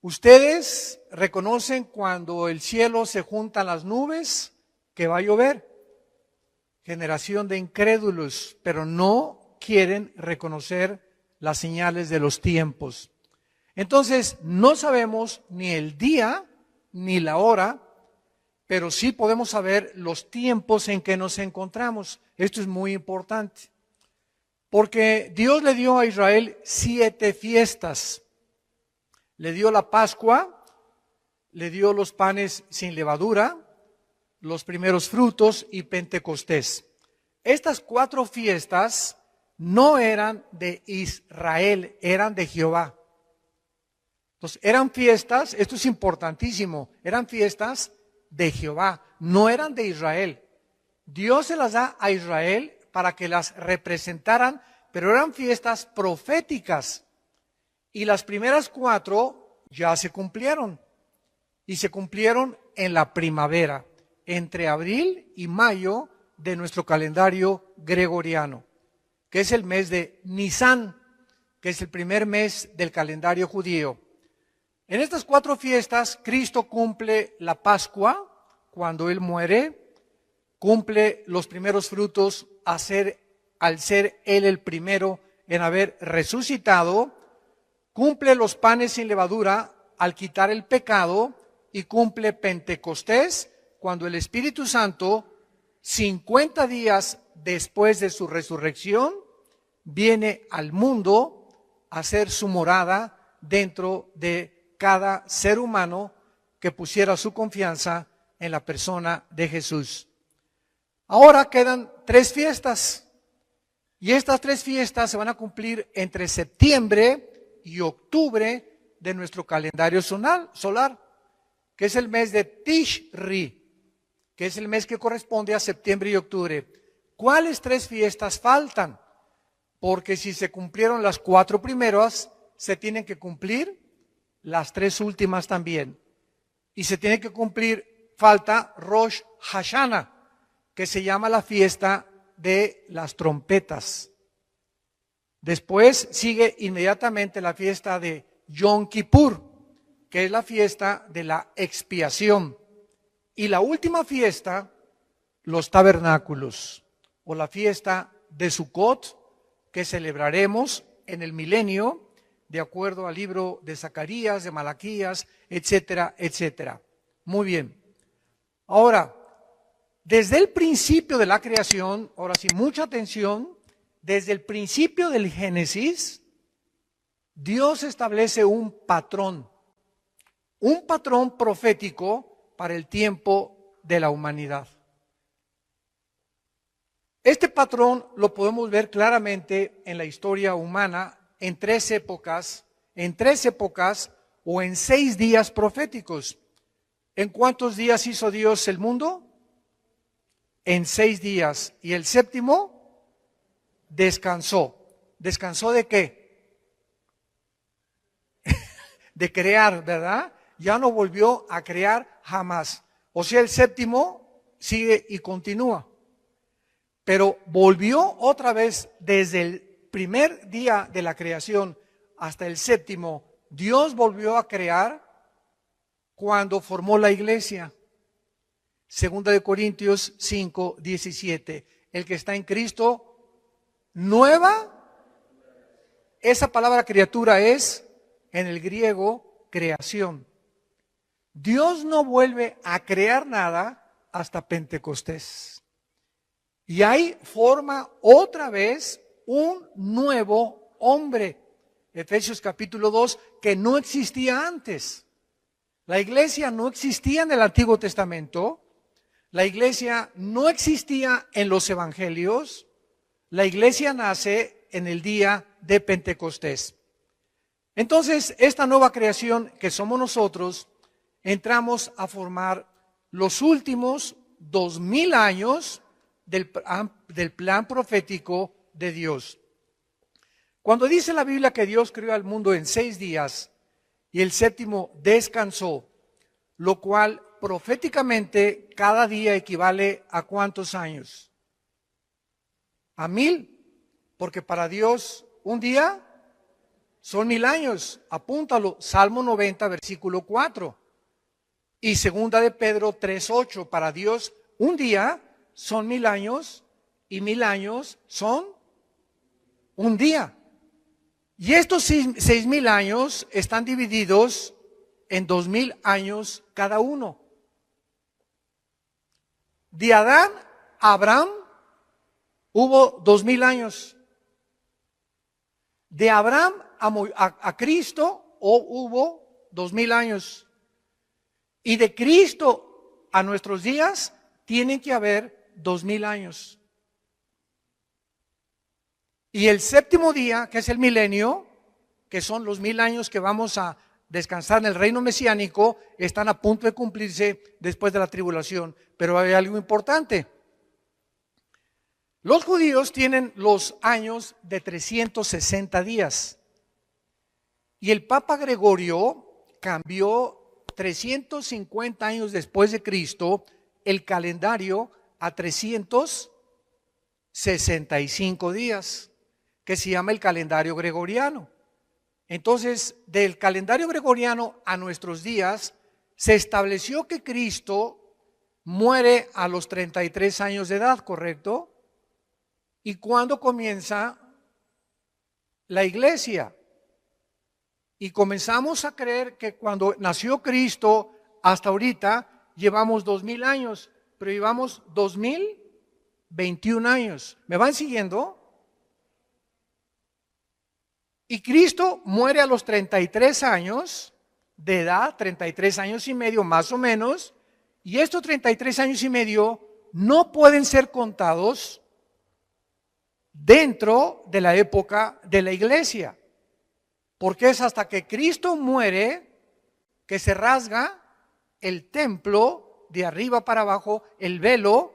Ustedes reconocen cuando el cielo se juntan las nubes que va a llover. Generación de incrédulos, pero no quieren reconocer las señales de los tiempos. Entonces, no sabemos ni el día ni la hora, pero sí podemos saber los tiempos en que nos encontramos. Esto es muy importante, porque Dios le dio a Israel 7 fiestas. Le dio la Pascua, le dio los panes sin levadura, los primeros frutos y Pentecostés. Estas 4 fiestas no eran de Israel, eran de Jehová. Entonces, eran fiestas, esto es importantísimo, eran fiestas de Jehová, no eran de Israel. Dios se las da a Israel para que las representaran, pero eran fiestas proféticas. Y las primeras 4 ya se cumplieron. Y se cumplieron en la primavera, entre abril y mayo de nuestro calendario gregoriano, que es el mes de Nisan, que es el primer mes del calendario judío. En estas 4 fiestas, Cristo cumple la Pascua, cuando Él muere, cumple los primeros frutos al ser Él el primero en haber resucitado, cumple los panes sin levadura al quitar el pecado y cumple Pentecostés cuando el Espíritu Santo, 50 días después de su resurrección, viene al mundo a hacer su morada dentro de cada ser humano que pusiera su confianza en la persona de Jesús. Ahora quedan 3 fiestas y estas 3 fiestas se van a cumplir entre septiembre y octubre de nuestro calendario solar, que es el mes de Tishri, que es el mes que corresponde a septiembre y octubre. ¿Cuáles 3 fiestas faltan? Porque si se cumplieron las 4 primeras, se tienen que cumplir las 3 últimas también. Y se tiene que cumplir, falta Rosh Hashanah, que se llama la fiesta de las trompetas. Después sigue inmediatamente la fiesta de Yom Kippur, que es la fiesta de la expiación. Y la última fiesta, los tabernáculos, o la fiesta de Sukkot, que celebraremos en el milenio, de acuerdo al libro de Zacarías, de Malaquías, etcétera, etcétera. Muy bien. Ahora, desde el principio de la creación, ahora sí, mucha atención, desde el principio del Génesis, Dios establece un patrón profético para el tiempo de la humanidad. Este patrón lo podemos ver claramente en la historia humana en 3 épocas o en 6 días proféticos. ¿En cuántos días hizo Dios el mundo? En 6 días. ¿Y el séptimo? Descansó. ¿Descansó de qué? De crear, ¿verdad? Ya no volvió a crear jamás. O sea, el séptimo sigue y continúa. Pero volvió otra vez desde el primer día de la creación hasta el séptimo. Dios volvió a crear cuando formó la iglesia. 2 de Corintios 5, 17. El que está en Cristo, nueva, esa palabra criatura es en el griego creación. Dios no vuelve a crear nada hasta Pentecostés. Y ahí forma otra vez un nuevo hombre. Efesios capítulo 2, que no existía antes. La iglesia no existía en el Antiguo Testamento. La iglesia no existía en los evangelios. La iglesia nace en el día de Pentecostés. Entonces, esta nueva creación que somos nosotros, entramos a formar los últimos 2000 años del plan profético de Dios. Cuando dice la Biblia que Dios creó al mundo en 6 días y el séptimo descansó, lo cual proféticamente cada día equivale a ¿cuántos años? A 1000, porque para Dios un día son 1000 años. Apúntalo, Salmo 90, versículo 4. Y segunda de Pedro 3:8. Para Dios, un día son 1000 años y 1000 años son un día. Y estos 6000 años están divididos en 2000 años cada uno. De Adán a Abraham hubo 2000 años. De Abraham a Cristo hubo 2000 años. Y de Cristo a nuestros días tienen que haber 2000 años. Y el séptimo día, que es el milenio, que son los 1000 años que vamos a descansar en el reino mesiánico, están a punto de cumplirse después de la tribulación. Pero hay algo importante. Los judíos tienen los años de 360 días. Y el Papa Gregorio cambió 350 años después de Cristo el calendario a 365 días, que se llama el calendario gregoriano. Entonces, del calendario gregoriano a nuestros días, se estableció que Cristo muere a los 33 años de edad, ¿correcto? ¿Y cuándo comienza la iglesia? Y comenzamos a creer que cuando nació Cristo hasta ahorita llevamos 2000 años, pero llevamos 2021 años. ¿Me van siguiendo? Y Cristo muere a los 33 años de edad, 33 años y medio más o menos, y estos 33 años y medio no pueden ser contados dentro de la época de la iglesia, porque es hasta que Cristo muere que se rasga el templo de arriba para abajo, el velo,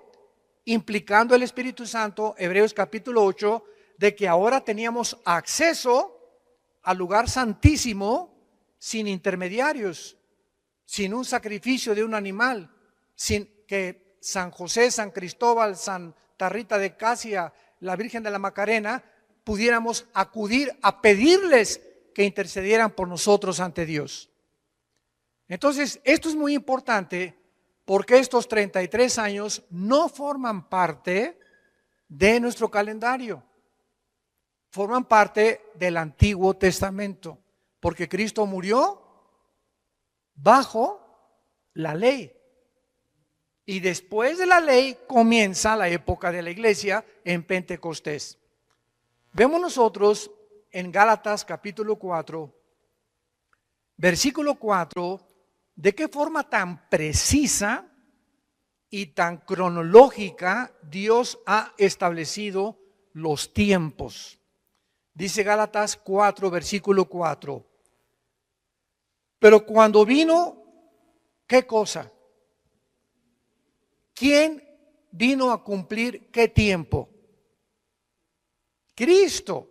implicando el Espíritu Santo, Hebreos capítulo 8, de que ahora teníamos acceso al lugar santísimo sin intermediarios, sin un sacrificio de un animal, sin que San José, San Cristóbal, Santa Rita de Casia, la Virgen de la Macarena, pudiéramos acudir a pedirles que intercedieran por nosotros ante Dios. Entonces, esto es muy importante porque estos 33 años no forman parte de nuestro calendario. Forman parte del Antiguo Testamento, porque Cristo murió bajo la ley. Y después de la ley comienza la época de la iglesia en Pentecostés. Vemos nosotros en Gálatas capítulo 4, versículo 4, de qué forma tan precisa y tan cronológica Dios ha establecido los tiempos. Dice Gálatas 4, versículo 4. Pero cuando vino, ¿qué cosa? ¿Quién vino a cumplir qué tiempo? Cristo.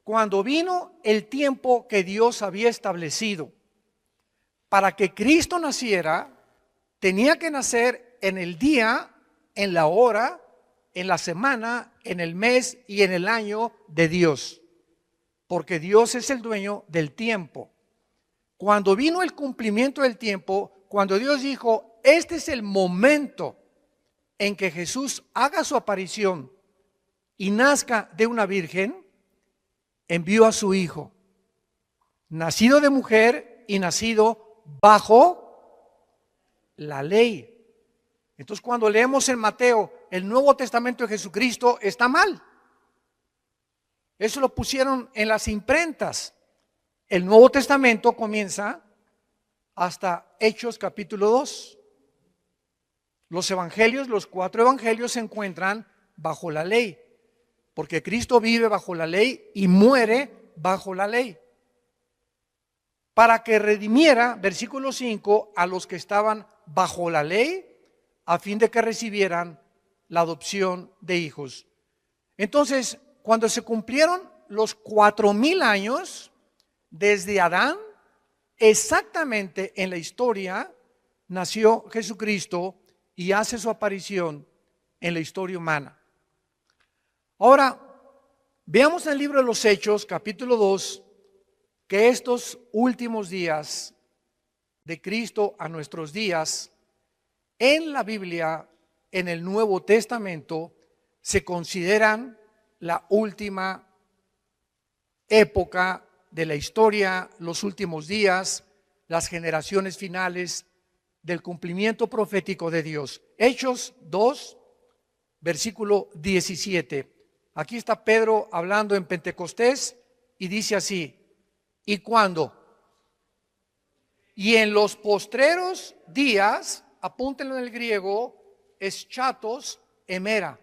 Cuando vino el tiempo que Dios había establecido. Para que Cristo naciera, tenía que nacer en el día, en la hora, en la semana, en el mes y en el año de Dios. Porque Dios es el dueño del tiempo. Cuando vino el cumplimiento del tiempo, cuando Dios dijo, este es el momento en que Jesús haga su aparición y nazca de una virgen, envió a su Hijo, nacido de mujer y nacido bajo la ley. Entonces, cuando leemos en Mateo el Nuevo Testamento de Jesucristo, está mal. Eso lo pusieron en las imprentas. El Nuevo Testamento comienza hasta Hechos capítulo 2. Los evangelios, los 4 evangelios se encuentran bajo la ley, porque Cristo vive bajo la ley y muere bajo la ley, para que redimiera, versículo 5, a los que estaban bajo la ley, a fin de que recibieran la adopción de hijos. Entonces, cuando se cumplieron los 4000 años desde Adán, exactamente en la historia nació Jesucristo y hace su aparición en la historia humana. Ahora, veamos en el libro de los Hechos, capítulo 2, que estos últimos días de Cristo a nuestros días, en la Biblia, en el Nuevo Testamento, se consideran la última época de la historia, los últimos días, las generaciones finales del cumplimiento profético de Dios. Hechos 2, versículo 17. Aquí está Pedro hablando en Pentecostés y dice así: ¿y cuándo? Y en los postreros días, apúntenlo en el griego, eschatos emera.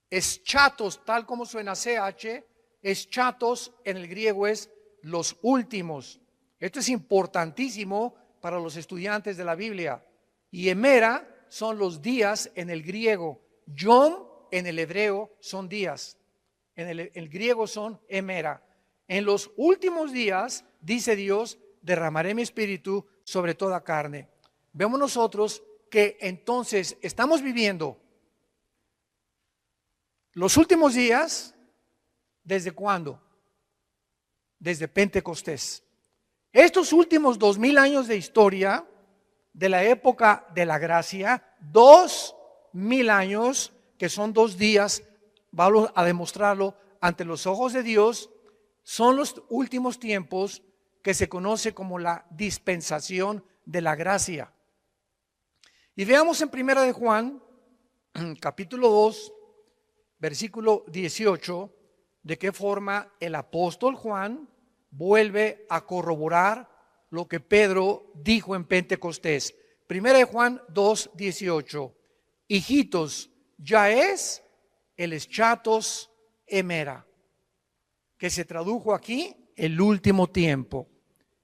Eschatos, tal como suena CH, eschatos en el griego es los últimos. Esto es importantísimo para los estudiantes de la Biblia. Y emera son los días en el griego. Yom en el hebreo son días. En el griego son emera. En los últimos días, dice Dios, derramaré mi espíritu sobre toda carne. Vemos nosotros que entonces estamos viviendo los últimos días. ¿Desde cuándo? Desde Pentecostés. Estos últimos 2000 años de historia de la época de la gracia, 2000 años, que son 2 días, vamos a demostrarlo ante los ojos de Dios, son los últimos tiempos que se conoce como la dispensación de la gracia. Y veamos en Primera de Juan, capítulo 2, versículo 18, de qué forma el apóstol Juan vuelve a corroborar lo que Pedro dijo en Pentecostés. Primera de Juan 2, 18. Hijitos, ya es el eschatos emera, que se tradujo aquí el último tiempo.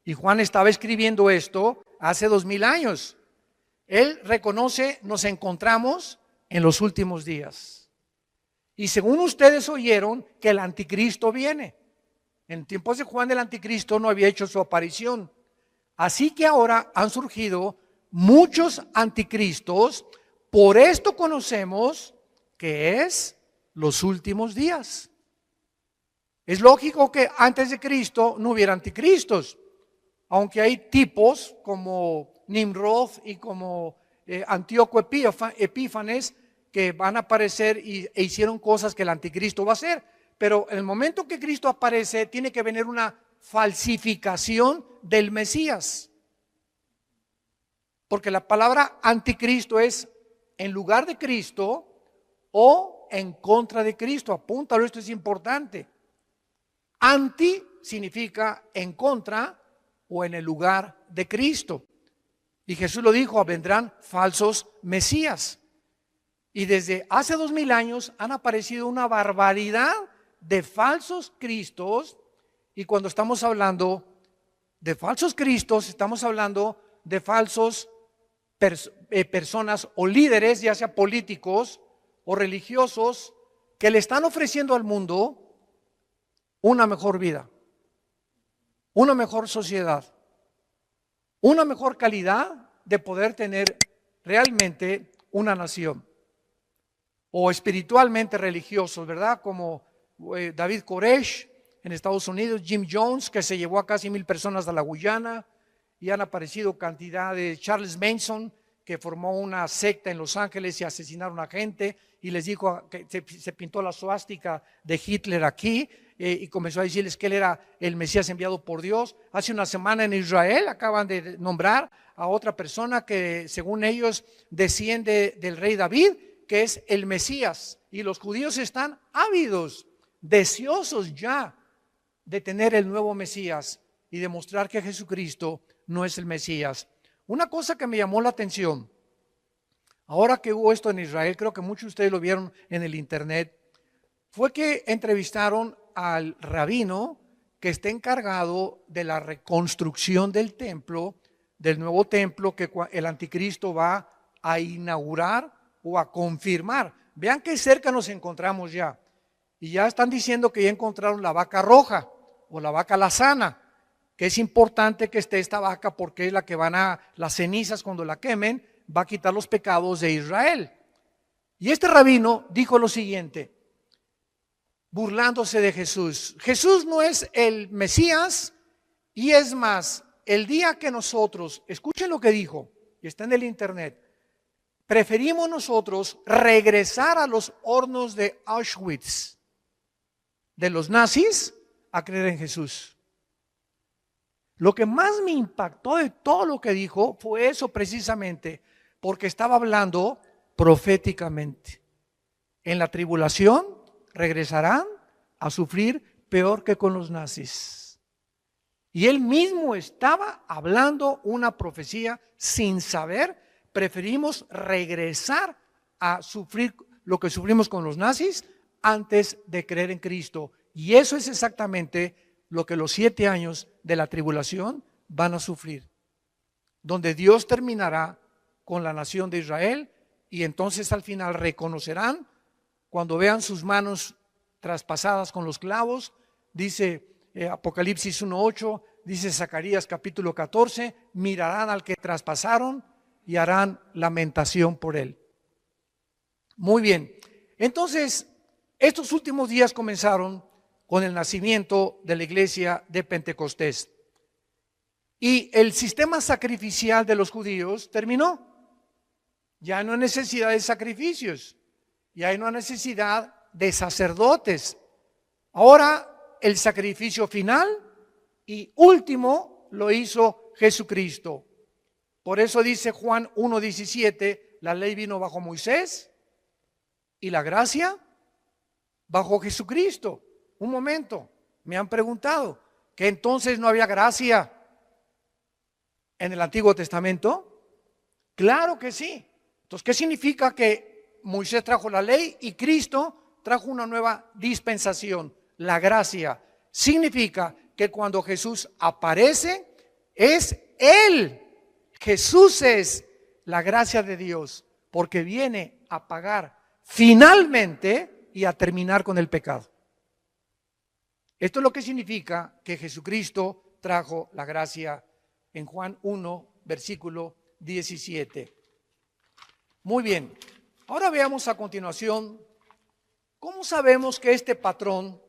Y Juan estaba escribiendo esto hace 2000 años. Él reconoce, nos encontramos en los últimos días. Y según ustedes oyeron que el anticristo viene. En tiempos de Juan el anticristo no había hecho su aparición. Así que ahora han surgido muchos anticristos. Por esto conocemos que es los últimos días. Es lógico que antes de Cristo no hubiera anticristos, aunque hay tipos como Nimrod y como Antíoco Epífanes que van a aparecer e hicieron cosas que el anticristo va a hacer. Pero en el momento que Cristo aparece, tiene que venir una falsificación del Mesías. Porque la palabra anticristo es en lugar de Cristo o en contra de Cristo. Apúntalo, esto es importante. Anti significa en contra o en el lugar de Cristo. Y Jesús lo dijo, vendrán falsos mesías. Y desde hace 2000 años han aparecido una barbaridad de falsos cristos. Y cuando estamos hablando de falsos cristos, estamos hablando de falsos personas o líderes, ya sea políticos o religiosos, que le están ofreciendo al mundo una mejor vida, una mejor sociedad, una mejor calidad de poder tener realmente una nación. O espiritualmente religiosos, ¿verdad? Como David Koresh en Estados Unidos, Jim Jones, que se llevó a casi 1000 personas a la Guyana, y han aparecido cantidad de Charles Manson, que formó una secta en Los Ángeles y asesinaron a gente, y les dijo que se pintó la suástica de Hitler aquí, y comenzó a decirles que él era el Mesías enviado por Dios. Hace una semana en Israel acaban de nombrar a otra persona que según ellos desciende del rey David, que es el Mesías, y los judíos están ávidos, deseosos ya de tener el nuevo Mesías y demostrar que Jesucristo no es el Mesías. Una cosa que me llamó la atención, ahora que hubo esto en Israel, creo que muchos de ustedes lo vieron en el internet, fue que entrevistaron al rabino que está encargado de la reconstrucción del templo, del nuevo templo que el anticristo va a inaugurar o a confirmar. Vean qué cerca nos encontramos ya. Y ya están diciendo que ya encontraron la vaca roja o la vaca lazana, que es importante que esté esta vaca porque es la que las cenizas cuando la quemen, va a quitar los pecados de Israel. Y este rabino dijo lo siguiente, burlándose de Jesús. Jesús no es el Mesías Y es más, el día que nosotros, escuchen lo que dijo, y está en el internet, preferimos nosotros regresar a los hornos de Auschwitz de los nazis a creer en Jesús. Lo que más me impactó de todo lo que dijo fue eso precisamente, porque estaba hablando proféticamente. En la tribulación regresarán a sufrir peor que con los nazis. Y él mismo estaba hablando una profecía sin saber. Preferimos regresar a sufrir lo que sufrimos con los nazis antes de creer en Cristo. Y eso es exactamente lo que los 7 años de la tribulación van a sufrir, donde Dios terminará con la nación de Israel, y entonces al final reconocerán, cuando vean sus manos traspasadas con los clavos, dice Apocalipsis 1:8, dice Zacarías capítulo 14, mirarán al que traspasaron y harán lamentación por él. Muy bien, entonces estos últimos días comenzaron con el nacimiento de la iglesia de Pentecostés. Y el sistema sacrificial de los judíos terminó. Ya no hay necesidad de sacrificios, ya no hay necesidad de sacerdotes. Ahora el sacrificio final y último lo hizo Jesucristo. Por eso dice Juan 1:17, la ley vino bajo Moisés y la gracia bajo Jesucristo. Un momento, me han preguntado que entonces no había gracia en el Antiguo Testamento. Claro que sí. Entonces, ¿qué significa que Moisés trajo la ley y Cristo trajo una nueva dispensación? La gracia significa que cuando Jesús aparece, es Él. Jesús es la gracia de Dios, porque viene a pagar finalmente y a terminar con el pecado. Esto es lo que significa que Jesucristo trajo la gracia en Juan 1, versículo 17. Muy bien, ahora veamos a continuación cómo sabemos que este patrón,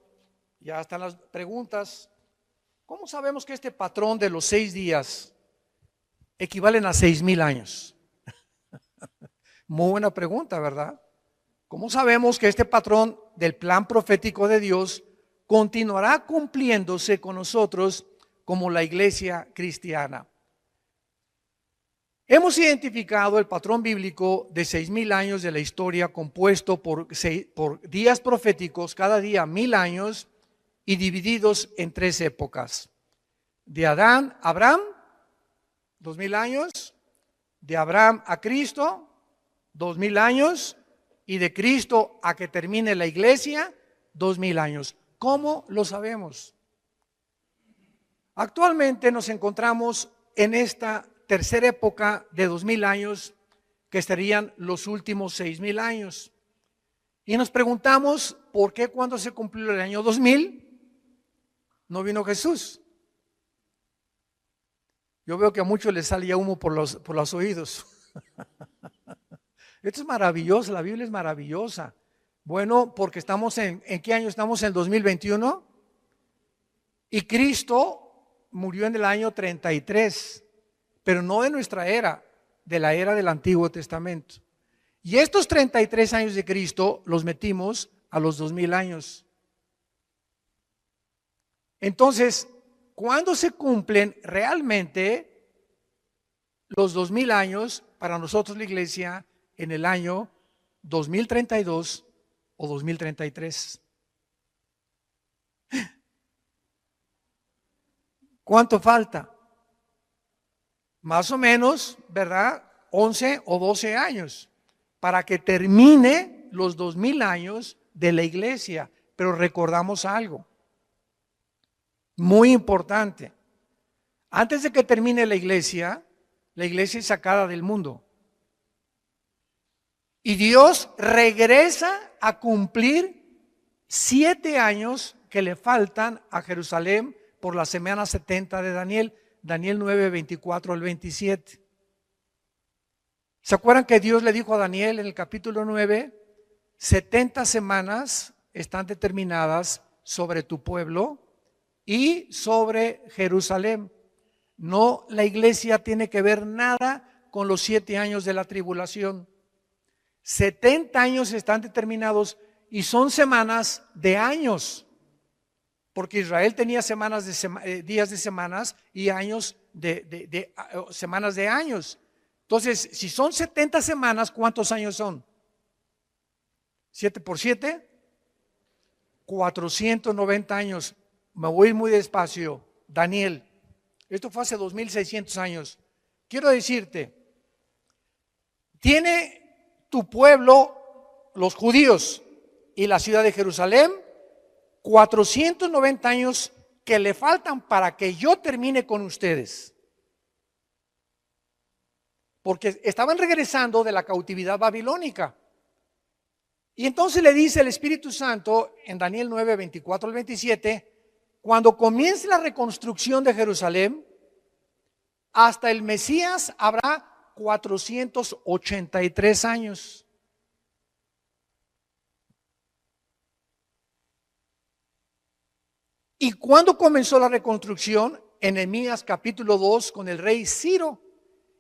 ya están las preguntas, cómo sabemos que este patrón de los 6 días equivalen a 6,000 años. Muy buena pregunta, ¿verdad? ¿Cómo sabemos que este patrón del plan profético de Dios continuará cumpliéndose con nosotros como la iglesia cristiana? Hemos identificado el patrón bíblico de 6,000 años de la historia, compuesto por días proféticos, cada día 1,000 años, y divididos en 3 épocas. De Adán a Abraham, 2,000 años. De Abraham a Cristo, 2,000 años. Y de Cristo a que termine la iglesia, 2,000 años. ¿Cómo lo sabemos? Actualmente nos encontramos en esta tercera época de 2,000 años, que serían los últimos 6,000 años. Y nos preguntamos, ¿por qué cuando se cumplió el año 2000 no vino Jesús? Yo veo que a muchos les salía humo por los oídos. Esto es maravilloso, la Biblia es maravillosa. Bueno, porque estamos ¿en qué año estamos? En 2021. Y Cristo murió en el año 33, pero no de nuestra era, de la era del Antiguo Testamento. Y estos 33 años de Cristo los metimos a los 2,000 años. Entonces, ¿cuándo se cumplen realmente los 2,000 años para nosotros la iglesia? En el año 2032 o 2033. ¿Cuánto falta? Más o menos, ¿verdad? 11 o 12 años para que termine los 2,000 años de la iglesia. Pero recordamos algo muy importante. Antes de que termine la iglesia es sacada del mundo. Y Dios regresa a cumplir 7 años que le faltan a Jerusalén por la semana 70 de Daniel. Daniel 9, 24 al 27. ¿Se acuerdan que Dios le dijo a Daniel en el capítulo 9? 70 semanas están determinadas sobre tu pueblo y sobre Jerusalén. No, la iglesia tiene que ver nada con los 7 años de la tribulación. 70 años están determinados y son semanas de años, porque Israel tenía semanas de días de semanas y años de semanas de años. Entonces, si son 70 semanas, ¿cuántos años son? 7 por 7, 490 años. Me voy a ir muy despacio. Daniel, esto fue hace 2600 años. Quiero decirte, tiene tu pueblo, los judíos y la ciudad de Jerusalén, 490 años que le faltan para que yo termine con ustedes. Porque estaban regresando de la cautividad babilónica. Y entonces le dice el Espíritu Santo en Daniel 9, 24 al 27, cuando comience la reconstrucción de Jerusalén, hasta el Mesías habrá 483 años. ¿Y cuándo comenzó la reconstrucción? En Nehemías capítulo 2 con el rey Ciro.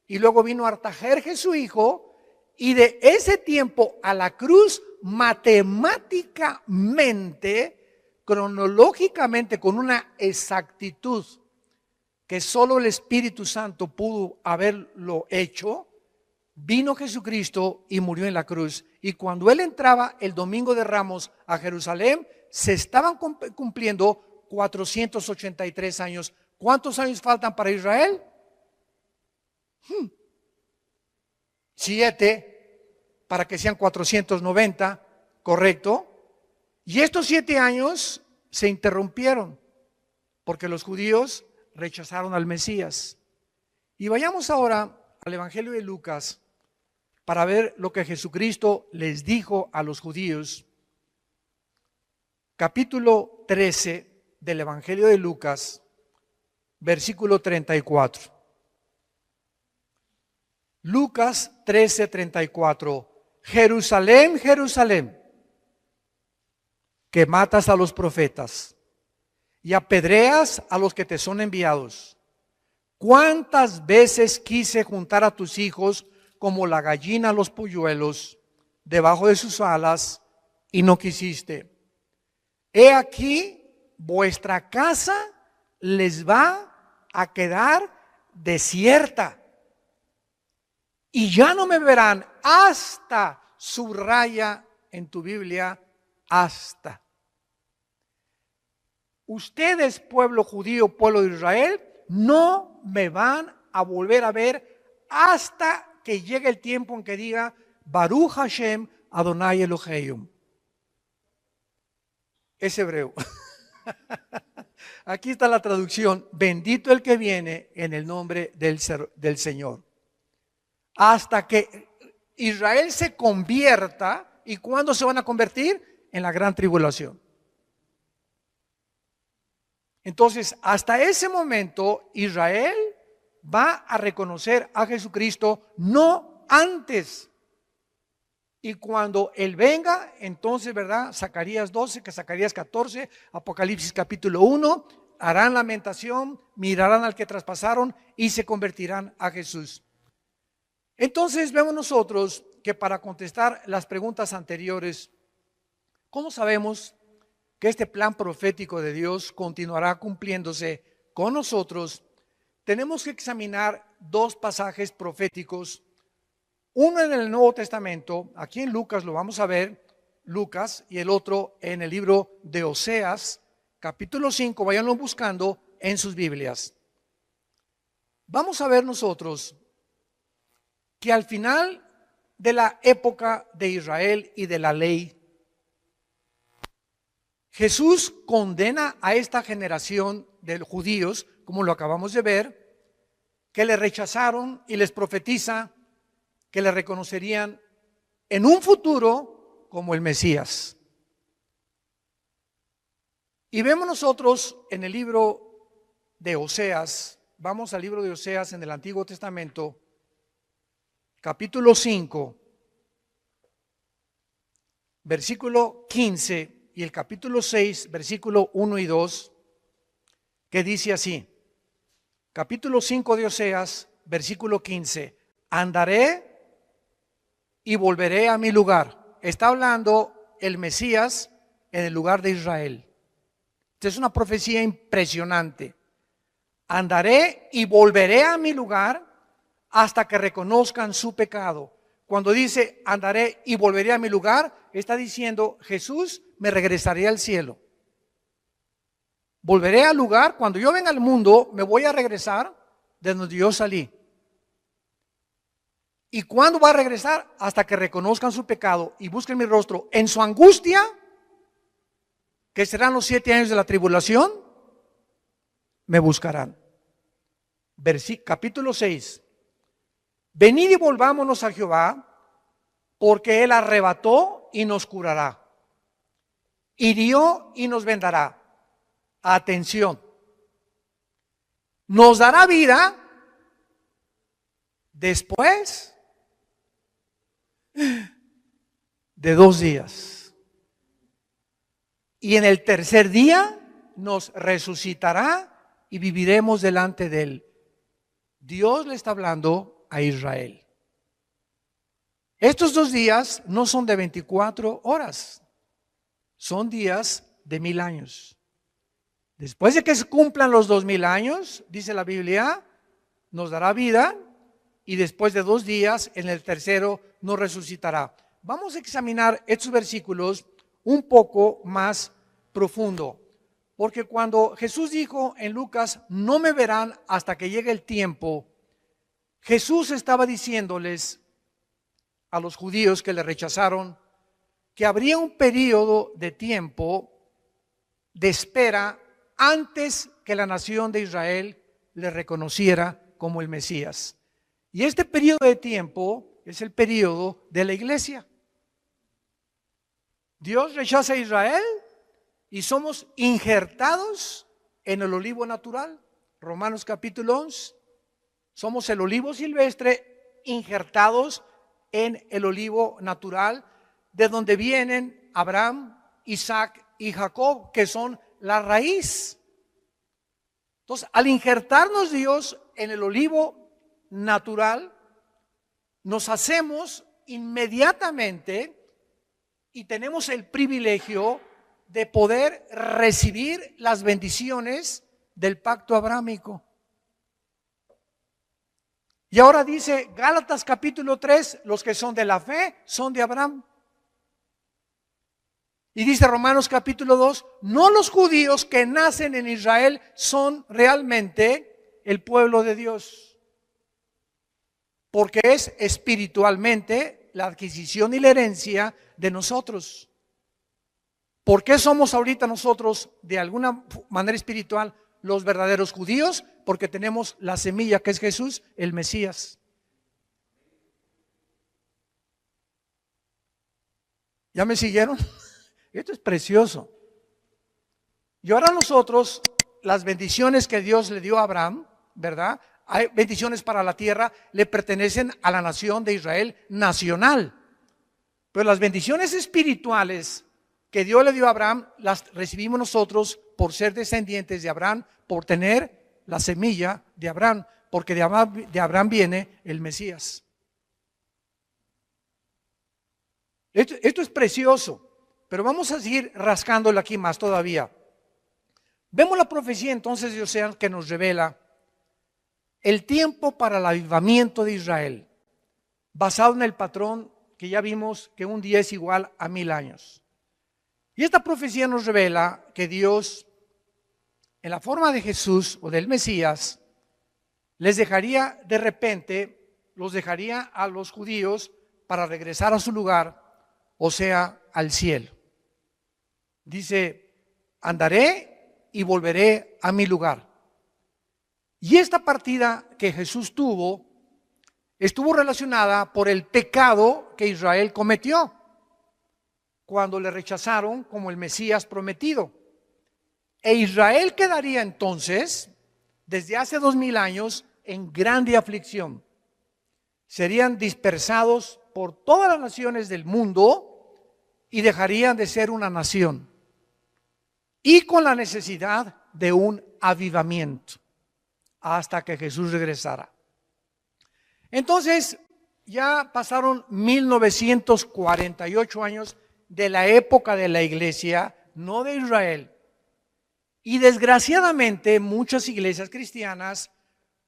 Y luego vino Artajerjes su hijo, y de ese tiempo a la cruz, matemáticamente, cronológicamente, con una exactitud que solo el Espíritu Santo pudo haberlo hecho, vino Jesucristo y murió en la cruz. Y cuando Él entraba el domingo de Ramos a Jerusalén, se estaban cumpliendo 483 años. ¿Cuántos años faltan para Israel? 7 para que sean 490, ¿correcto? Y estos 7 años se interrumpieron porque los judíos rechazaron al Mesías. Y vayamos ahora al Evangelio de Lucas para ver lo que Jesucristo les dijo a los judíos. Capítulo 13 del Evangelio de Lucas, versículo 34. Lucas 13:34. Jerusalén, Jerusalén, que matas a los profetas y apedreas a los que te son enviados. ¿Cuántas veces quise juntar a tus hijos como la gallina a los polluelos debajo de sus alas y no quisiste? He aquí, vuestra casa les va a quedar desierta. Y ya no me verán hasta, subraya en tu Biblia, hasta. Ustedes, pueblo judío, pueblo de Israel, no me van a volver a ver hasta que llegue el tiempo en que diga Baruch Hashem Adonai Elohim. Es hebreo. Aquí está la traducción: bendito el que viene en el nombre del Señor. Hasta que Israel se convierta. ¿Y cuándo se van a convertir? En la gran tribulación. Entonces, hasta ese momento, Israel va a reconocer a Jesucristo, no antes. Y cuando Él venga, entonces, ¿verdad? Zacarías 12, que Zacarías 14, Apocalipsis capítulo 1, harán lamentación, mirarán al que traspasaron y se convertirán a Jesús. Entonces vemos nosotros que para contestar las preguntas anteriores, ¿cómo sabemos que este plan profético de Dios continuará cumpliéndose con nosotros? Tenemos que examinar 2 pasajes proféticos, uno en el Nuevo Testamento, aquí en Lucas lo vamos a ver, Lucas, y el otro en el libro de Oseas, capítulo 5, váyanlo buscando en sus Biblias. Vamos a ver nosotros que al final de la época de Israel y de la ley, Jesús condena a esta generación de judíos, como lo acabamos de ver, que le rechazaron, y les profetiza que le reconocerían en un futuro como el Mesías. Y vemos nosotros en el libro de Oseas, vamos al libro de Oseas en el Antiguo Testamento, capítulo 5, versículo 15, y el capítulo 6, versículo 1 y 2, que dice así, capítulo 5 de Oseas, versículo 15, andaré y volveré a mi lugar. Está hablando el Mesías en el lugar de Israel. Esta es una profecía impresionante. Andaré y volveré a mi lugar hasta que reconozcan su pecado. Cuando dice andaré y volveré a mi lugar, está diciendo Jesús, me regresaré al cielo. Volveré al lugar, cuando yo venga al mundo, me voy a regresar de donde yo salí. ¿Y cuándo va a regresar? Hasta que reconozcan su pecado y busquen mi rostro en su angustia, que serán los 7 años de la tribulación, me buscarán. Capítulo 6. Venid y volvámonos a Jehová, porque Él arrebató y nos curará, hirió y nos vendará. Atención, nos dará vida después de 2 días. Y en el tercer día nos resucitará y viviremos delante de Él. Dios le está hablando a Israel. Estos 2 días no son de 24 horas, son días de 1000 años. Después de que se cumplan los 2000 años, dice la Biblia, nos dará vida y después de 2 días, en el tercero, nos resucitará. Vamos a examinar estos versículos un poco más profundo, porque cuando Jesús dijo en Lucas, no me verán hasta que llegue el tiempo, Jesús estaba diciéndoles a los judíos que le rechazaron que habría un periodo de tiempo de espera antes que la nación de Israel le reconociera como el Mesías. Y este periodo de tiempo es el periodo de la iglesia. Dios rechaza a Israel y somos injertados en el olivo natural. Romanos capítulo 11. Somos el olivo silvestre injertados en el olivo natural, de donde vienen Abraham, Isaac y Jacob, que son la raíz. Entonces, al injertarnos Dios en el olivo natural, nos hacemos inmediatamente y tenemos el privilegio de poder recibir las bendiciones del pacto abrámico. Y ahora dice Gálatas capítulo 3, los que son de la fe son de Abraham. Y dice Romanos capítulo 2, no los judíos que nacen en Israel son realmente el pueblo de Dios, porque es espiritualmente la adquisición y la herencia de nosotros. ¿Por qué somos ahorita nosotros de alguna manera espiritual los verdaderos judíos? Porque tenemos la semilla que es Jesús, el Mesías. ¿Ya me siguieron? Esto es precioso. Y ahora nosotros, las bendiciones que Dios le dio a Abraham, ¿verdad? Hay bendiciones para la tierra, le pertenecen a la nación de Israel nacional. Pero las bendiciones espirituales que Dios le dio a Abraham, las recibimos nosotros por ser descendientes de Abraham, por tener la semilla de Abraham, porque de Abraham viene el Mesías. Esto es precioso. Pero vamos a seguir rascándole aquí más todavía. Vemos la profecía entonces de Oseas que nos revela el tiempo para el avivamiento de Israel, basado en el patrón que ya vimos que un día es igual a 1000 años. Y esta profecía nos revela que Dios, en la forma de Jesús o del Mesías, les dejaría de repente, los dejaría a los judíos para regresar a su lugar, o sea, al cielo. Dice, andaré y volveré a mi lugar. Y esta partida que Jesús tuvo, estuvo relacionada por el pecado que Israel cometió cuando le rechazaron como el Mesías prometido. E Israel quedaría entonces, desde hace 2000 años, en grande aflicción. Serían dispersados por todas las naciones del mundo y dejarían de ser una nación. Y con la necesidad de un avivamiento hasta que Jesús regresara. Entonces, ya pasaron 1948 años de la época de la iglesia, no de Israel. Y desgraciadamente muchas iglesias cristianas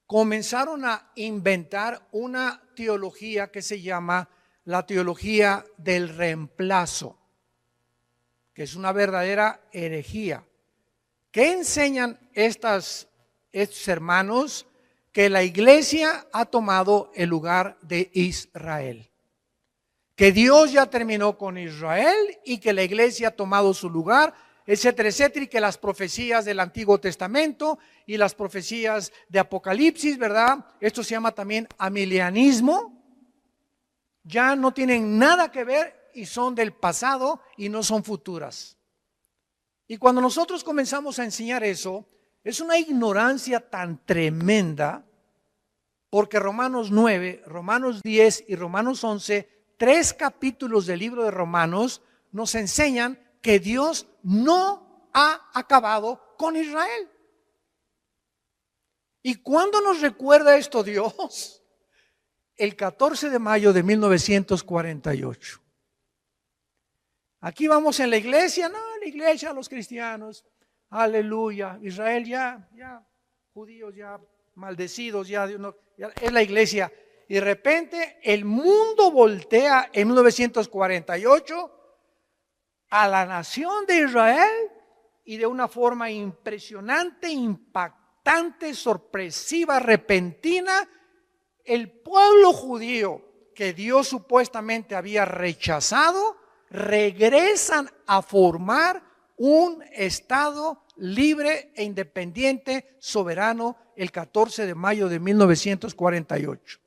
comenzaron a inventar una teología que se llama la teología del reemplazo, que es una verdadera herejía. ¿Qué enseñan estos hermanos? Que la iglesia ha tomado el lugar de Israel, que Dios ya terminó con Israel y que la iglesia ha tomado su lugar, etcétera, etcétera, y que las profecías del Antiguo Testamento y las profecías de Apocalipsis, ¿verdad? Esto se llama también amilianismo, ya no tienen nada que ver y son del pasado y no son futuras. Y cuando nosotros comenzamos a enseñar eso, es una ignorancia tan tremenda, porque Romanos 9, Romanos 10 y Romanos 11, 3 capítulos del libro de Romanos, nos enseñan que Dios no ha acabado con Israel. ¿Y cuándo nos recuerda esto Dios? El 14 de mayo de 1948. Aquí vamos en la iglesia, no, la iglesia, los cristianos, aleluya, Israel ya, judíos ya maldecidos, ya es la iglesia. Y de repente el mundo voltea en 1948 a la nación de Israel y de una forma impresionante, impactante, sorpresiva, repentina, el pueblo judío que Dios supuestamente había rechazado, regresan a formar un estado libre e independiente, soberano, el 14 de mayo de 1948.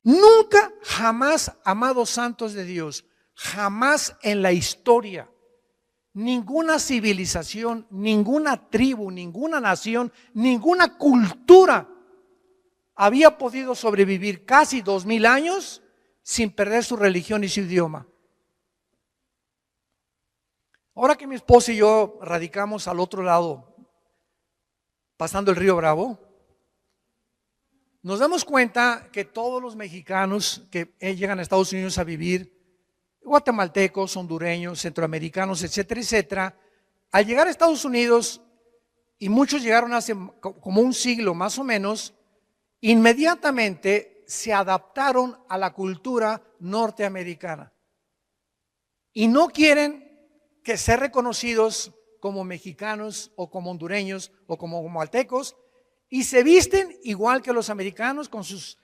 Nunca, jamás, amados santos de Dios, jamás en la historia, ninguna civilización, ninguna tribu, ninguna nación, ninguna cultura había podido sobrevivir casi 2000 años sin perder su religión y su idioma. Ahora que mi esposa y yo radicamos al otro lado, pasando el río Bravo, nos damos cuenta que todos los mexicanos que llegan a Estados Unidos a vivir, guatemaltecos, hondureños, centroamericanos, etcétera, etcétera, al llegar a Estados Unidos, y muchos llegaron hace como un siglo más o menos, inmediatamente se adaptaron a la cultura norteamericana y no quieren que ser reconocidos como mexicanos o como hondureños o como guatemaltecos, y se visten igual que los americanos con sus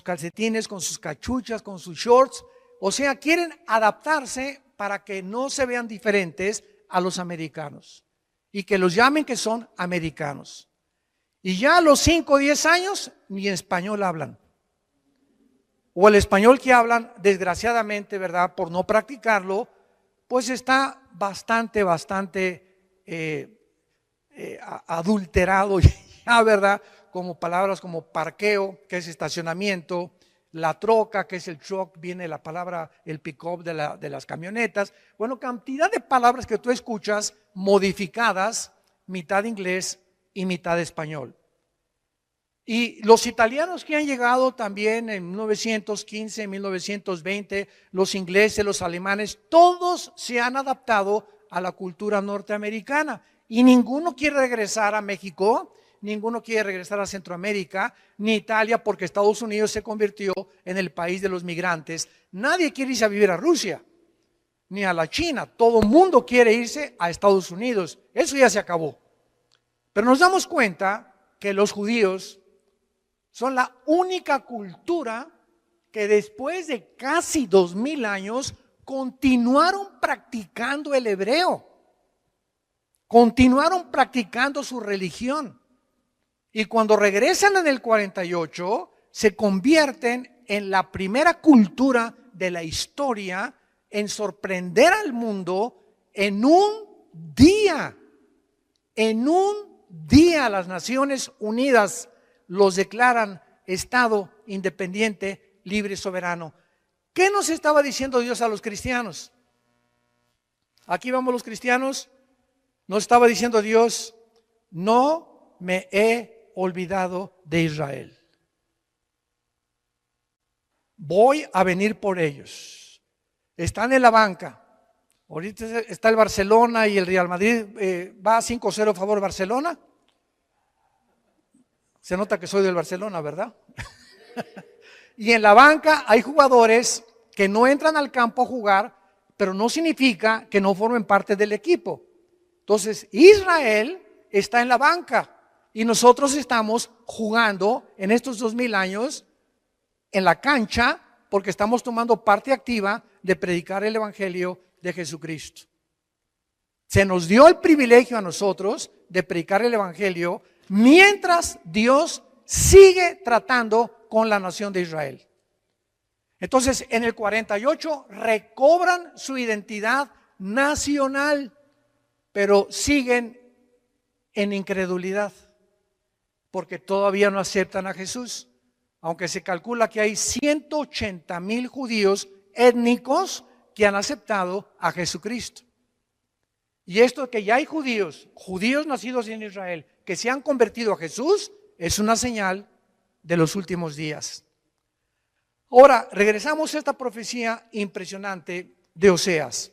calcetines, con sus cachuchas, con sus shorts. O sea, quieren adaptarse para que no se vean diferentes a los americanos y que los llamen que son americanos. Y ya a los 5 o 10 años ni español hablan. O el español que hablan, desgraciadamente, ¿verdad? Por no practicarlo, pues está bastante adulterado ya, ¿verdad? Como palabras como parqueo, que es estacionamiento, la troca, que es el truck, viene la palabra, el pick-up de las camionetas. Bueno, cantidad de palabras que tú escuchas modificadas, mitad inglés y mitad español. Y los italianos que han llegado también en 1915, 1920, los ingleses, los alemanes, todos se han adaptado a la cultura norteamericana y ninguno quiere regresar a México, ninguno quiere regresar a Centroamérica, ni Italia, porque Estados Unidos se convirtió en el país de los migrantes. Nadie quiere irse a vivir a Rusia, ni a la China. Todo el mundo quiere irse a Estados Unidos. Eso ya se acabó. Pero nos damos cuenta que los judíos son la única cultura que después de casi 2000 años continuaron practicando el hebreo, continuaron practicando su religión. Y cuando regresan en el 48, se convierten en la primera cultura de la historia en sorprender al mundo en un día. En un día las Naciones Unidas los declaran Estado independiente, libre y soberano. ¿Qué nos estaba diciendo Dios a los cristianos? Aquí vamos los cristianos. Nos estaba diciendo Dios, no me he olvidado de Israel. Voy a venir por ellos. Están en la banca. Ahorita está el Barcelona y el Real Madrid. Va 5-0 a favor de Barcelona. Se nota que soy del Barcelona, ¿verdad? Y en la banca hay jugadores que no entran al campo a jugar, pero no significa que no formen parte del equipo. Entonces, Israel está en la banca y nosotros estamos jugando en estos 2000 años en la cancha porque estamos tomando parte activa de predicar el evangelio de Jesucristo. Se nos dio el privilegio a nosotros de predicar el evangelio mientras Dios sigue tratando con la nación de Israel. Entonces, en el 48 recobran su identidad nacional, pero siguen en incredulidad, porque todavía no aceptan a Jesús, aunque se calcula que hay 180,000 judíos étnicos que han aceptado a Jesucristo. Y esto que ya hay judíos nacidos en Israel, que se han convertido a Jesús, es una señal de los últimos días. Ahora, regresamos a esta profecía impresionante de Oseas.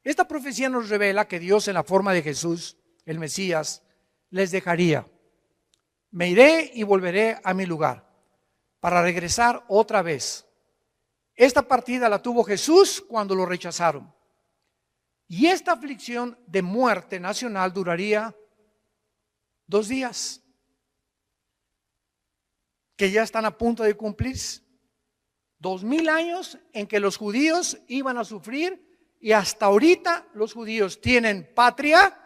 Esta profecía nos revela que Dios, en la forma de Jesús, el Mesías, les dejaría. Me iré y volveré a mi lugar para regresar otra vez. Esta partida la tuvo Jesús cuando lo rechazaron. Y esta aflicción de muerte nacional duraría 2 días, que ya están a punto de cumplirse. 2000 años en que los judíos iban a sufrir, y hasta ahorita los judíos tienen patria,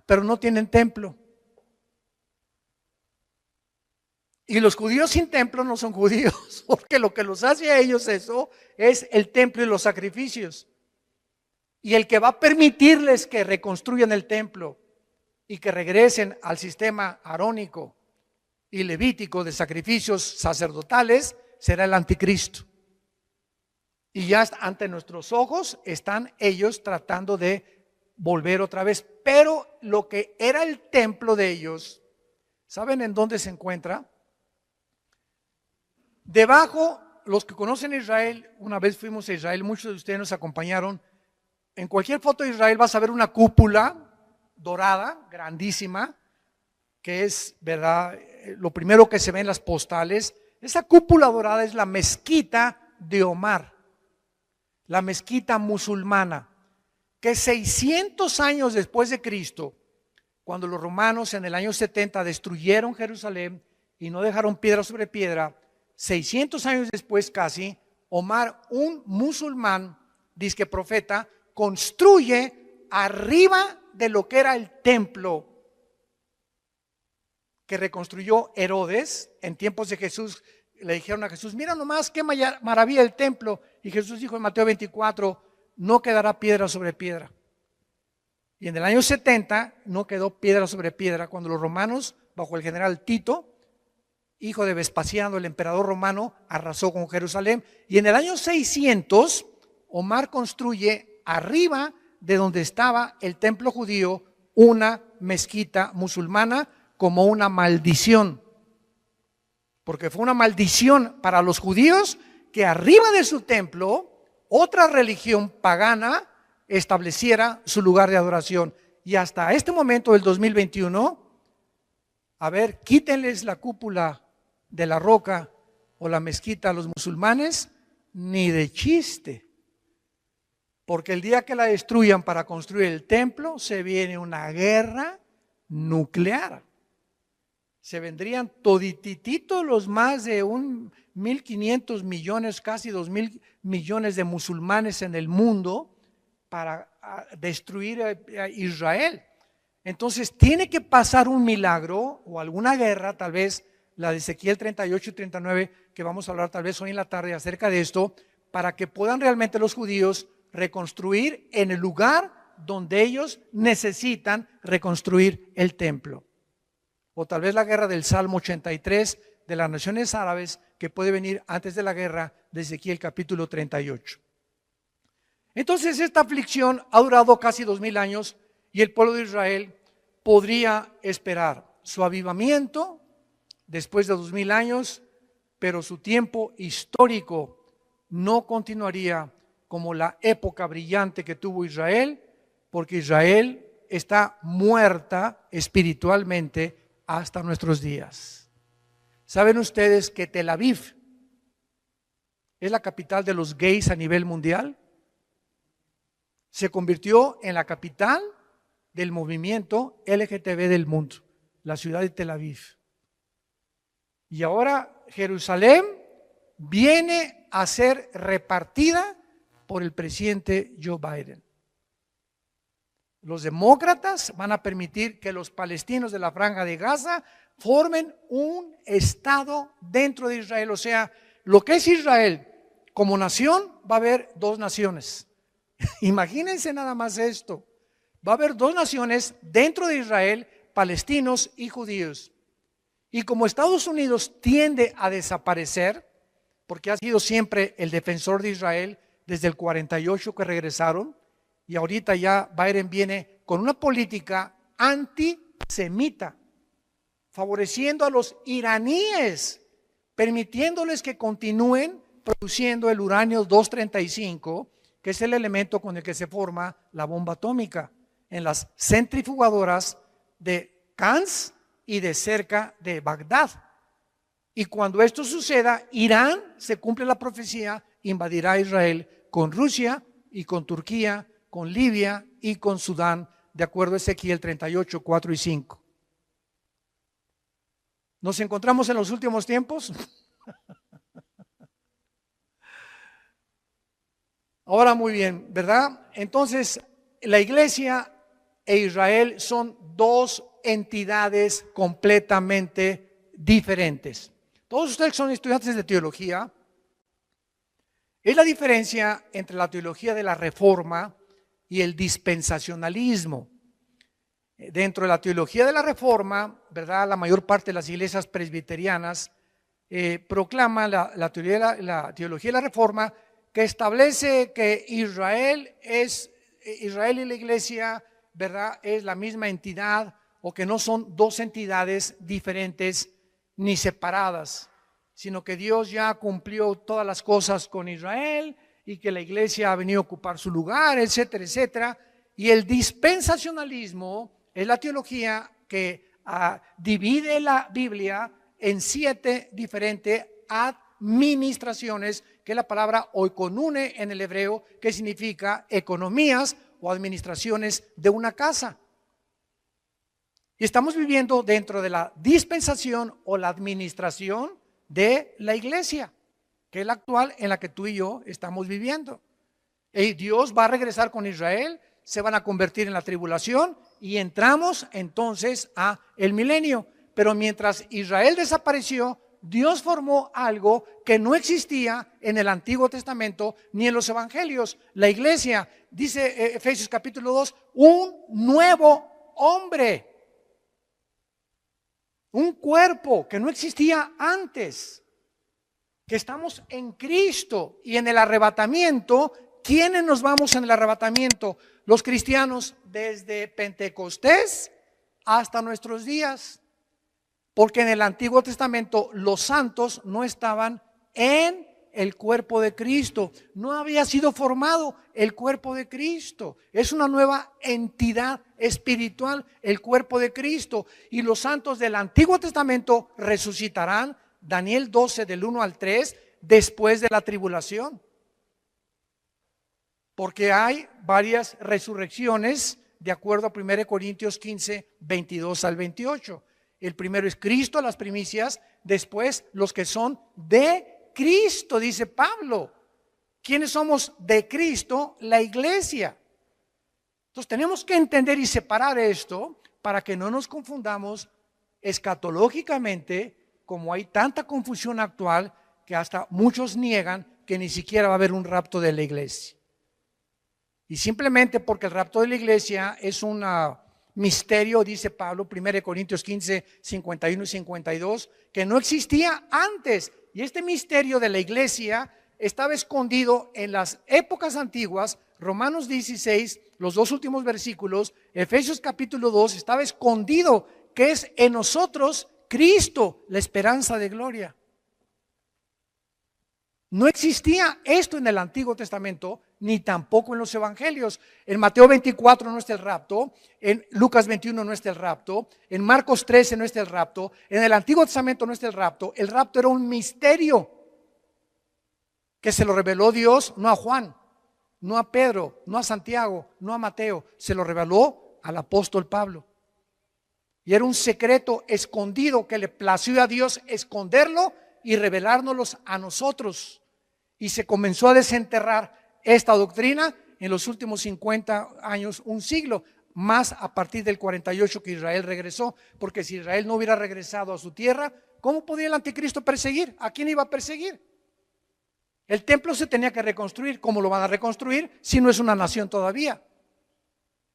pero no tienen templo. Y los judíos sin templo no son judíos, porque lo que los hace a ellos eso es el templo y los sacrificios. Y el que va a permitirles que reconstruyan el templo y que regresen al sistema arónico y levítico de sacrificios sacerdotales será el anticristo. Y ya ante nuestros ojos están ellos tratando de volver otra vez. Pero lo que era el templo de ellos, ¿saben en dónde se encuentra? Debajo, los que conocen Israel, una vez fuimos a Israel, muchos de ustedes nos acompañaron. En cualquier foto de Israel vas a ver una cúpula dorada, grandísima, que es, ¿verdad?, lo primero que se ve en las postales. Esa cúpula dorada es la mezquita de Omar, la mezquita musulmana, que 600 años después de Cristo, cuando los romanos en el año 70 destruyeron Jerusalén y no dejaron piedra sobre piedra, 600 años después casi, Omar, un musulmán, disque profeta, construye arriba de lo que era el templo que reconstruyó Herodes en tiempos de Jesús. Le dijeron a Jesús, mira nomás qué maravilla el templo. Y Jesús dijo en Mateo 24, no quedará piedra sobre piedra. Y en el año 70 no quedó piedra sobre piedra cuando los romanos, bajo el general Tito, hijo de Vespasiano, el emperador romano, arrasó con Jerusalén. Y en el año 600, Omar construye arriba de donde estaba el templo judío una mezquita musulmana como una maldición. Porque fue una maldición para los judíos que arriba de su templo otra religión pagana estableciera su lugar de adoración. Y hasta este momento del 2021, a ver, quítenles la cúpula de la roca o la mezquita a los musulmanes, ni de chiste. Porque el día que la destruyan para construir el templo, se viene una guerra nuclear. Se vendrían toditititos los más de 1.500 millones, casi 2.000 millones de musulmanes en el mundo para destruir a Israel. Entonces tiene que pasar un milagro o alguna guerra, tal vez la de Ezequiel 38 y 39, que vamos a hablar tal vez hoy en la tarde acerca de esto, para que puedan realmente los judíos reconstruir en el lugar donde ellos necesitan reconstruir el templo. O tal vez la guerra del Salmo 83 de las naciones árabes, que puede venir antes de la guerra de Ezequiel capítulo 38. Entonces esta aflicción ha durado casi 2000 años y el pueblo de Israel podría esperar su avivamiento después de 2000 años, pero su tiempo histórico no continuaría como la época brillante que tuvo Israel, porque Israel está muerta espiritualmente hasta nuestros días. ¿Saben ustedes que Tel Aviv es la capital de los gays a nivel mundial? Se convirtió en la capital del movimiento LGTB del mundo, la ciudad de Tel Aviv. Y ahora Jerusalén viene a ser repartida por el presidente Joe Biden. Los demócratas van a permitir que los palestinos de la Franja de Gaza formen un estado dentro de Israel. O sea, lo que es Israel como nación, va a haber dos naciones. Imagínense nada más esto. Va a haber dos naciones dentro de Israel, palestinos y judíos. Y como Estados Unidos tiende a desaparecer, porque ha sido siempre el defensor de Israel desde el 48 que regresaron, y ahorita ya Biden viene con una política antisemita, favoreciendo a los iraníes, permitiéndoles que continúen produciendo el uranio 235, que es el elemento con el que se forma la bomba atómica, en las centrifugadoras de Cannes y de cerca de Bagdad. Y cuando esto suceda, Irán, se cumple la profecía, invadirá Israel con Rusia y con Turquía, con Libia y con Sudán, de acuerdo a Ezequiel 38, 4 y 5. ¿Nos encontramos en los últimos tiempos? Ahora muy bien, ¿verdad? Entonces, la iglesia e Israel son dos entidades completamente diferentes. Todos ustedes son estudiantes de teología. Es la diferencia entre la teología de la Reforma y el dispensacionalismo. Dentro de la teología de la Reforma, ¿verdad? La mayor parte de las iglesias presbiterianas proclama la teología de la Reforma, que establece que Israel y la iglesia, ¿verdad?, es la misma entidad, o que no son dos entidades diferentes ni separadas, sino que Dios ya cumplió todas las cosas con Israel y que la iglesia ha venido a ocupar su lugar, etcétera, etcétera. Y el dispensacionalismo es la teología que divide la Biblia en 7 diferentes administraciones, que es la palabra oikonune en el hebreo, que significa economías o administraciones de una casa. Y estamos viviendo dentro de la dispensación o la administración de la iglesia, que es la actual en la que tú y yo estamos viviendo. Y Dios va a regresar con Israel, se van a convertir en la tribulación y entramos entonces a el milenio. Pero mientras Israel desapareció, Dios formó algo que no existía en el Antiguo Testamento ni en los Evangelios. La iglesia, dice Efesios capítulo 2, un nuevo hombre. Un cuerpo que no existía antes, que estamos en Cristo. Y en el arrebatamiento, ¿quiénes nos vamos en el arrebatamiento? Los cristianos desde Pentecostés hasta nuestros días. Porque en el Antiguo Testamento los santos no estaban en el cuerpo de Cristo. No había sido formado el cuerpo de Cristo. Es una nueva entidad espiritual, el cuerpo de Cristo. Y los santos del Antiguo Testamento resucitarán, Daniel 12 del 1 al 3, después de la tribulación. Porque hay varias resurrecciones de acuerdo a 1 Corintios 15, 22 al 28. El primero es Cristo, las primicias, después los que son de Cristo, dice Pablo. ¿Quiénes somos de Cristo? La iglesia. Entonces tenemos que entender y separar esto para que no nos confundamos escatológicamente, como hay tanta confusión actual que hasta muchos niegan que ni siquiera va a haber un rapto de la iglesia. Y simplemente porque el rapto de la iglesia es un misterio, dice Pablo, 1 Corintios 15, 51 y 52, que no existía antes. Y este misterio de la iglesia estaba escondido en las épocas antiguas, Romanos 16, los dos últimos versículos, Efesios capítulo 2, estaba escondido, que es en nosotros Cristo, la esperanza de gloria. No existía esto en el Antiguo Testamento, ni tampoco en los Evangelios. En Mateo 24 no está el rapto, en Lucas 21 no está el rapto, en Marcos 13 no está el rapto, en el Antiguo Testamento no está el rapto. El rapto era un misterio que se lo reveló Dios, no a Juan, no a Pedro, no a Santiago, no a Mateo, se lo reveló al apóstol Pablo. Y era un secreto escondido que le plació a Dios esconderlo y revelárnoslos a nosotros. Y se comenzó a desenterrar esta doctrina en los últimos 50 años, un siglo, más a partir del 48 que Israel regresó, porque si Israel no hubiera regresado a su tierra, ¿cómo podía el anticristo perseguir? ¿A quién iba a perseguir? El templo se tenía que reconstruir. ¿Cómo lo van a reconstruir si no es una nación todavía?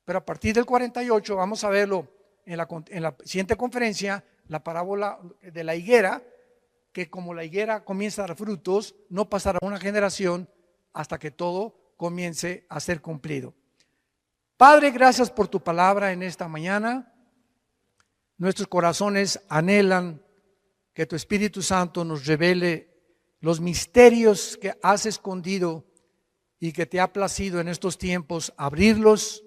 Pero a partir del 48, vamos a verlo en la siguiente conferencia, la parábola de la higuera, que como la higuera comienza a dar frutos, no pasará una generación hasta que todo comience a ser cumplido. Padre, gracias por tu palabra en esta mañana. Nuestros corazones anhelan que tu Espíritu Santo nos revele los misterios que has escondido y que te ha placido en estos tiempos abrirlos